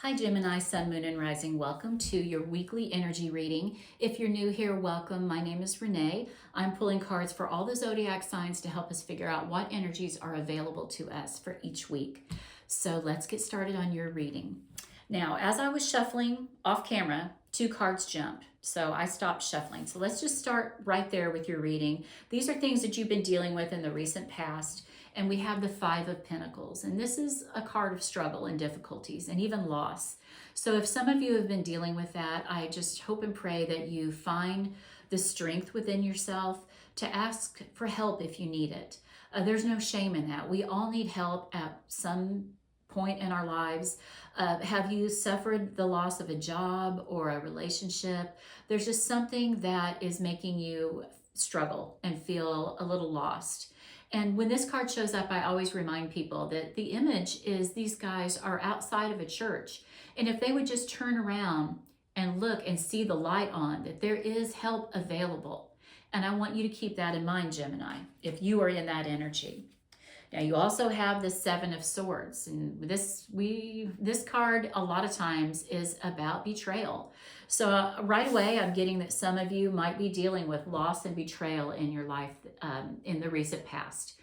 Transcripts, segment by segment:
Hi Gemini, Sun, Moon, and Rising. Welcome to your weekly energy reading. If you're new here, welcome. My name is Renee. I'm pulling cards for all the zodiac signs to help us figure out what energies are available to us for each week. So let's get started on your reading. Now, as I was shuffling off camera, two cards jumped. So I stopped shuffling. So let's just start right there with your reading. These are things that you've been dealing with in the recent past. And we have the Five of Pentacles. And this is a card of struggle and difficulties and even loss. So if some of you have been dealing with that, I just hope and pray that you find the strength within yourself to ask for help if you need it. There's no shame in that. We all need help at some point in our lives. Have you suffered the loss of a job or a relationship? There's just something that is making you struggle and feel a little lost. And when this card shows up, I always remind people that the image is these guys are outside of a church. And if they would just turn around and look and see the light on, that there is help available. And I want you to keep that in mind, Gemini, if you are in that energy. Now you also have the Seven of Swords, and this card a lot of times is about betrayal. So right away, I'm getting that some of you might be dealing with loss and betrayal in your life in the recent past,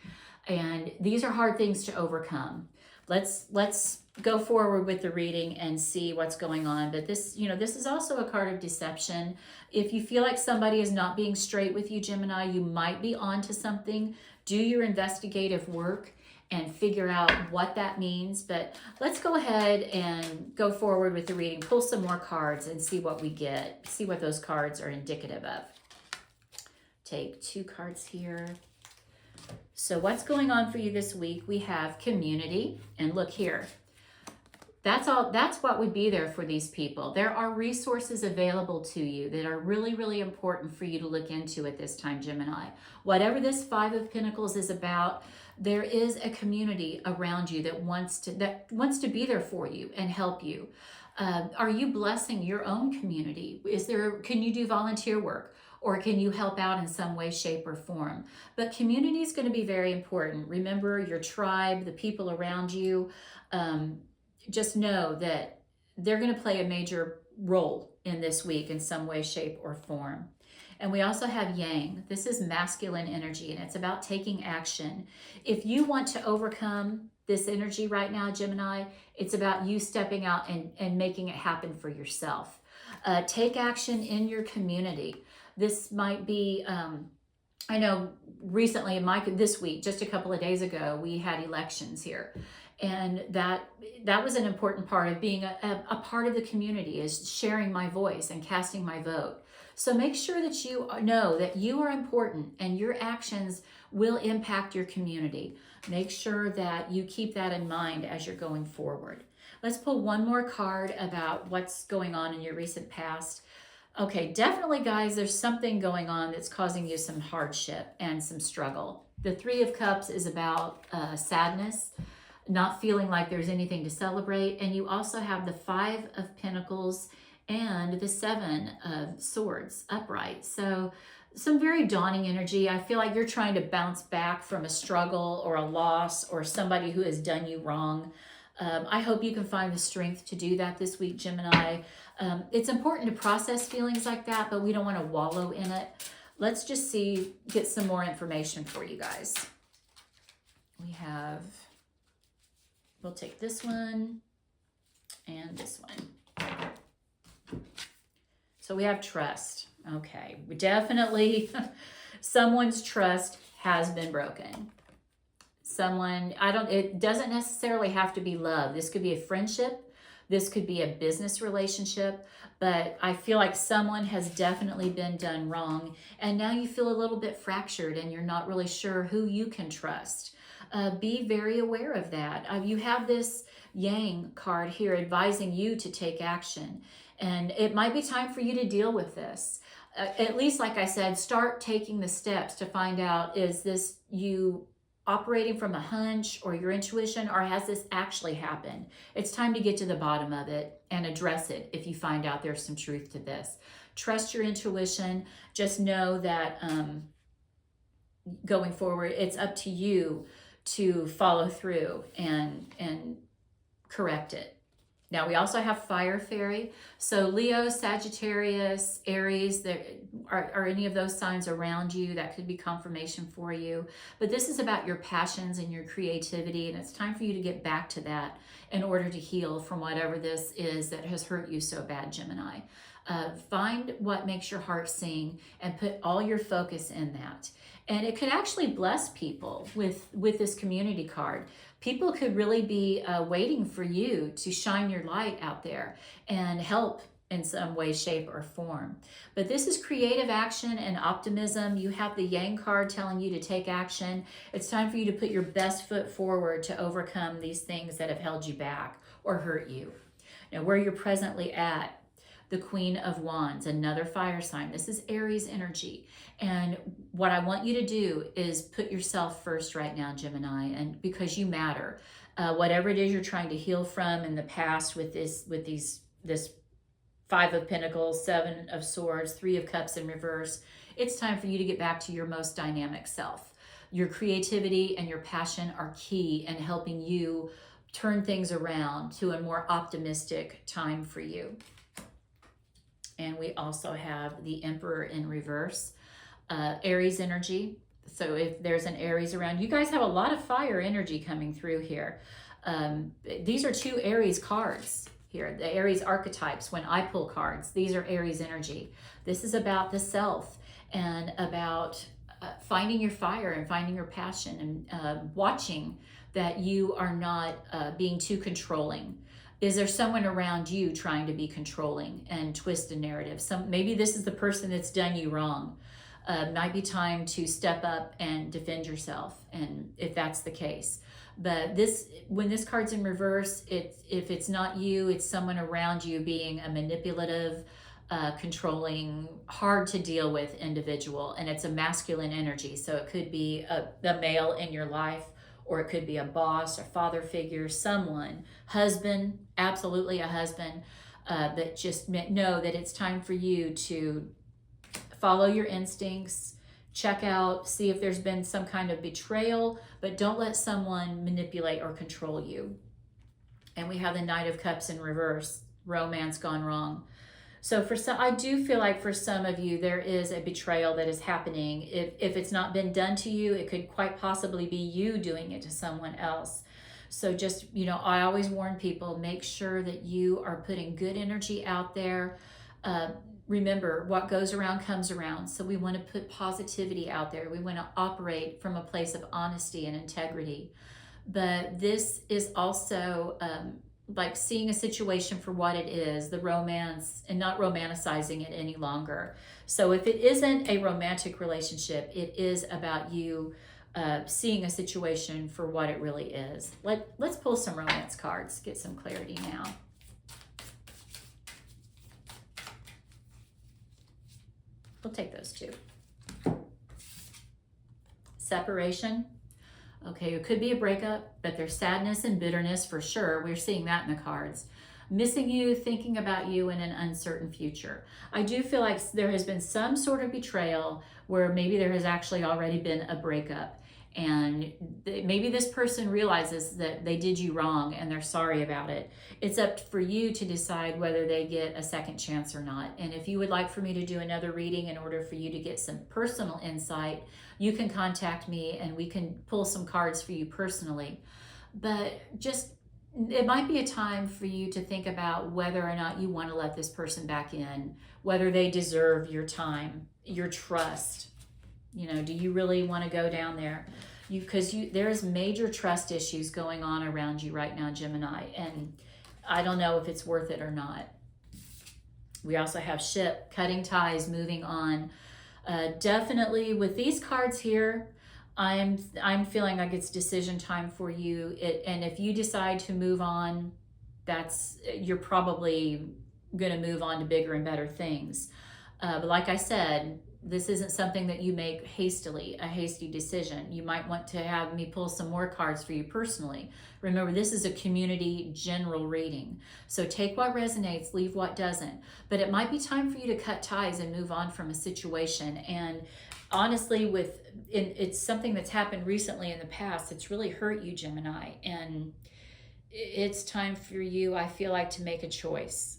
and these are hard things to overcome. Let's go forward with the reading and see what's going on. But this is also a card of deception. If you feel like somebody is not being straight with you, Gemini, you might be onto something. Do your investigative work and figure out what that means. But let's go ahead and go forward with the reading. Pull some more cards and see what we get. See what those cards are indicative of. Take two cards here. So what's going on for you this week? We have community. And look here. That's what would be there for these people. There are resources available to you that are really, really important for you to look into at this time, Gemini. Whatever this Five of Pentacles is about, there is a community around you that wants to be there for you and help you. Are you blessing your own community? Can you do volunteer work? Or can you help out in some way, shape, or form? But community is going to be very important. Remember your tribe, the people around you. Just know that they're going to play a major role in this week in some way, shape, or form. And we also have Yang. This is masculine energy, and it's about taking action. If you want to overcome this energy right now, Gemini, it's about you stepping out and making it happen for yourself. Take action in your community. This might be... I know recently, this week, just a couple of days ago, we had elections here. And that was an important part of being a part of the community, is sharing my voice and casting my vote. So make sure that you know that you are important and your actions will impact your community. Make sure that you keep that in mind as you're going forward. Let's pull one more card about what's going on in your recent past. Okay, definitely, guys, there's something going on that's causing you some hardship and some struggle. The Three of Cups is about sadness, not feeling like there's anything to celebrate. And you also have the Five of Pentacles and the Seven of Swords upright. So some very daunting energy. I feel like you're trying to bounce back from a struggle or a loss or somebody who has done you wrong. I hope you can find the strength to do that this week, Gemini. It's important to process feelings like that, but we don't want to wallow in it. Let's just get some more information for you guys. We'll take this one and this one. So we have trust. Okay, definitely someone's trust has been broken. It doesn't necessarily have to be love. This could be a friendship. This could be a business relationship, but I feel like someone has definitely been done wrong. And now you feel a little bit fractured and you're not really sure who you can trust. Be very aware of that. You have this Yang card here advising you to take action. And it might be time for you to deal with this. At least, like I said, start taking the steps to find out, is this you operating from a hunch or your intuition, or has this actually happened? It's time to get to the bottom of it and address it if you find out there's some truth to this. Trust your intuition. Just know that going forward, it's up to you to follow through and correct it. Now we also have fire fairy. So Leo, Sagittarius, Aries, there are any of those signs around you, that could be confirmation for you. But this is about your passions and your creativity, and it's time for you to get back to that in order to heal from whatever this is that has hurt you so bad, Gemini. Find what makes your heart sing and put all your focus in that. And it could actually bless people with this community card. People could really be waiting for you to shine your light out there and help in some way, shape, or form. But this is creative action and optimism. You have the Yang card telling you to take action. It's time for you to put your best foot forward to overcome these things that have held you back or hurt you. Now, where you're presently at, the Queen of Wands, another fire sign. This is Aries energy. And what I want you to do is put yourself first right now, Gemini, and because you matter. Whatever it is you're trying to heal from in the past with this Five of Pentacles, Seven of Swords, Three of Cups in reverse, it's time for you to get back to your most dynamic self. Your creativity and your passion are key in helping you turn things around to a more optimistic time for you. And we also have the Emperor in reverse, Aries energy. So if there's an Aries around, you guys have a lot of fire energy coming through here. These are two Aries cards here, the Aries archetypes. When I pull cards, these are Aries energy. This is about the self and about finding your fire and finding your passion and watching that you are not being too controlling. Is there someone around you trying to be controlling and twist a narrative? Maybe this is the person that's done you wrong. Might be time to step up and defend yourself, and if that's the case. But when this card's in reverse, if it's not you, it's someone around you being a manipulative, controlling, hard to deal with individual, and it's a masculine energy. So it could be a male in your life, or it could be a boss, a father figure, someone, husband, absolutely a husband, that just know that it's time for you to follow your instincts, check out, see if there's been some kind of betrayal, but don't let someone manipulate or control you. And we have the Knight of Cups in reverse, romance gone wrong. So for some, I do feel like for some of you, there is a betrayal that is happening. If it's not been done to you, it could quite possibly be you doing it to someone else. So just, I always warn people, make sure that you are putting good energy out there. Remember, what goes around comes around. So we want to put positivity out there. We want to operate from a place of honesty and integrity. But this is also like seeing a situation for what it is, the romance, and not romanticizing it any longer. So if it isn't a romantic relationship, it is about you seeing a situation for what it really is. Let's pull some romance cards, get some clarity now. We'll take those two. Separation. Okay, it could be a breakup, but there's sadness and bitterness for sure. We're seeing that in the cards. Missing you, thinking about you in an uncertain future. I do feel like there has been some sort of betrayal where maybe there has actually already been a breakup. And maybe this person realizes that they did you wrong and they're sorry about it. It's up for you to decide whether they get a second chance or not. And if you would like for me to do another reading in order for you to get some personal insight, you can contact me and we can pull some cards for you personally. But it might be a time for you to think about whether or not you want to let this person back in, whether they deserve your time, your trust. Do you really want to go down there? Because there's major trust issues going on around you right now, Gemini, and I don't know if it's worth it or not. We also have ship, cutting ties, moving on. Definitely with these cards here, I'm feeling like it's decision time for you. And if you decide to move on, you're probably going to move on to bigger and better things. But like I said, this isn't something that you make hastily, a hasty decision. You might want to have me pull some more cards for you personally. Remember, this is a community general reading. So take what resonates, leave what doesn't. But it might be time for you to cut ties and move on from a situation. And honestly, it's something that's happened recently in the past. It's really hurt you, Gemini. And it's time for you, I feel like, to make a choice.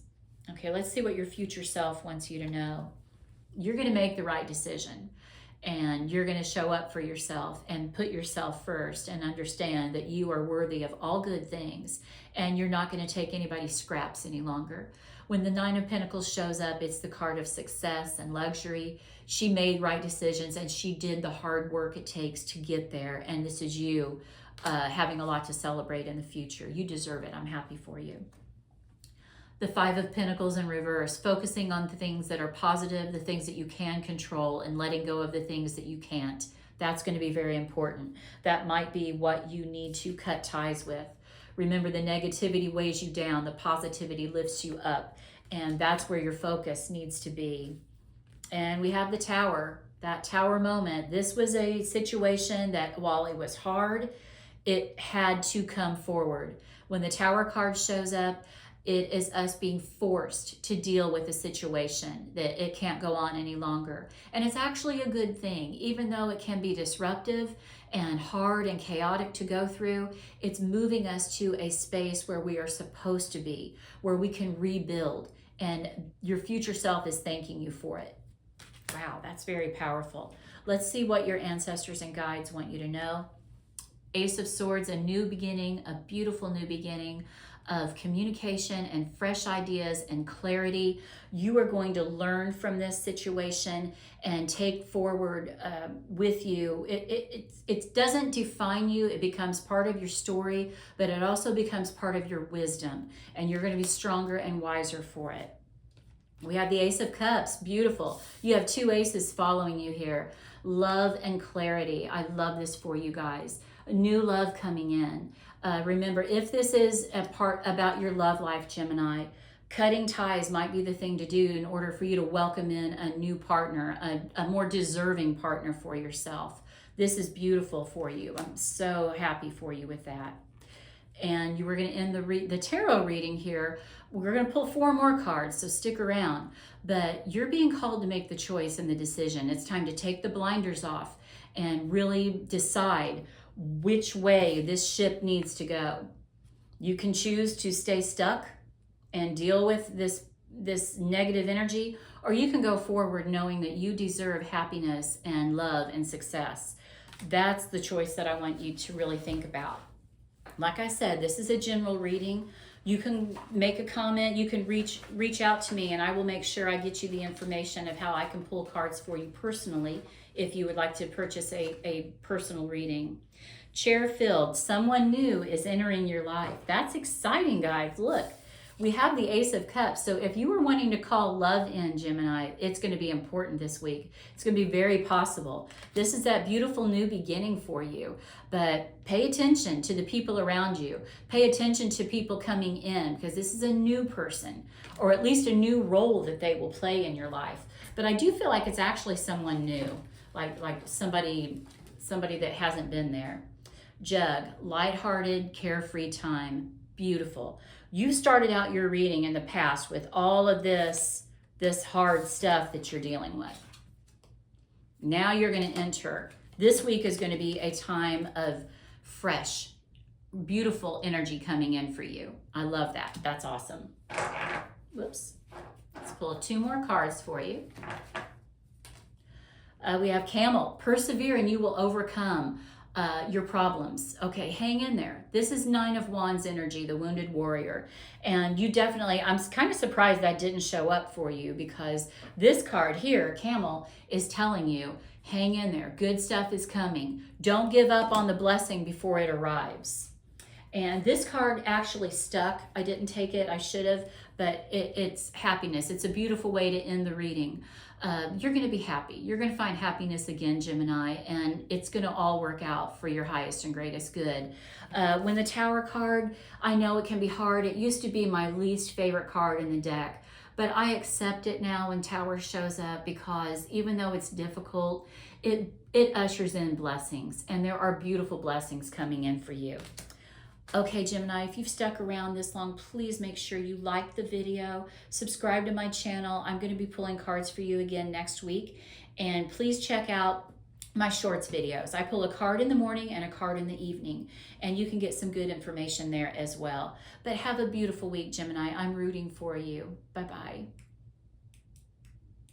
Okay, let's see what your future self wants you to know. You're going to make the right decision, and you're going to show up for yourself and put yourself first and understand that you are worthy of all good things, and you're not going to take anybody's scraps any longer. When the Nine of Pentacles shows up, it's the card of success and luxury. She made right decisions, and she did the hard work it takes to get there, and this is you having a lot to celebrate in the future. You deserve it. I'm happy for you. The Five of Pentacles in reverse, focusing on the things that are positive, the things that you can control, and letting go of the things that you can't. That's going to be very important. That might be what you need to cut ties with. Remember, the negativity weighs you down, the positivity lifts you up, and that's where your focus needs to be. And we have the Tower, that Tower moment. This was a situation that, while it was hard, it had to come forward. When the Tower card shows up, it is us being forced to deal with a situation that it can't go on any longer. And it's actually a good thing, even though it can be disruptive and hard and chaotic to go through. It's moving us to a space where we are supposed to be, where we can rebuild. And your future self is thanking you for it. Wow, that's very powerful. Let's see what your ancestors and guides want you to know. Ace of Swords, a new beginning, a beautiful new beginning of communication and fresh ideas and clarity. You are going to learn from this situation and take forward with you. It doesn't define you. It becomes part of your story, but it also becomes part of your wisdom, and you're going to be stronger and wiser for it. We have the Ace of Cups. Beautiful. You have two aces following you here. Love and clarity. I love this for you guys. New love coming in. Remember, if this is a part about your love life, Gemini, cutting ties might be the thing to do in order for you to welcome in a new partner, a more deserving partner for yourself. This is beautiful for you. I'm so happy for you with that. And you were going to end the tarot reading here. We're going to pull 4 more cards, so stick around. But you're being called to make the choice and the decision. It's time to take the blinders off and really decide which way this ship needs to go. You can choose to stay stuck and deal with this negative energy, or you can go forward knowing that you deserve happiness and love and success. That's the choice that I want you to really think about. Like I said, this is a general reading. You can make a comment, you can reach out to me, and I will make sure I get you the information of how I can pull cards for you personally if you would like to purchase a personal reading. Chair filled, someone new is entering your life. That's exciting, guys. Look, we have the Ace of Cups. So if you were wanting to call love in, Gemini, it's going to be important this week. It's going to be very possible. This is that beautiful new beginning for you. But pay attention to the people around you. Pay attention to people coming in, because this is a new person, or at least a new role that they will play in your life. But I do feel like it's actually someone new, like somebody that hasn't been there. Jug, lighthearted, carefree time. Beautiful. You started out your reading in the past with all of this hard stuff that you're dealing with. Now you're going to enter. This week is going to be a time of fresh, beautiful energy coming in for you. I love that. That's awesome. Whoops. Let's pull 2 more cards for you. We have Camel. Persevere and you will overcome your problems. Okay, hang in there. This is 9 of Wands energy, the wounded warrior. And you definitely, I'm kind of surprised that didn't show up for you, because this card here, Camel, is telling you, hang in there. Good stuff is coming. Don't give up on the blessing before it arrives. And this card actually stuck. I didn't take it. I should have, but it's happiness. It's a beautiful way to end the reading. You're going to be happy. You're going to find happiness again, Gemini, and it's going to all work out for your highest and greatest good. When the Tower card, I know it can be hard. It used to be my least favorite card in the deck, but I accept it now when Tower shows up, because even though it's difficult, it ushers in blessings, and there are beautiful blessings coming in for you. Okay, Gemini, if you've stuck around this long, please make sure you like the video, subscribe to my channel. I'm going to be pulling cards for you again next week. And please check out my shorts videos. I pull a card in the morning and a card in the evening, and you can get some good information there as well. But have a beautiful week, Gemini. I'm rooting for you. Bye-bye.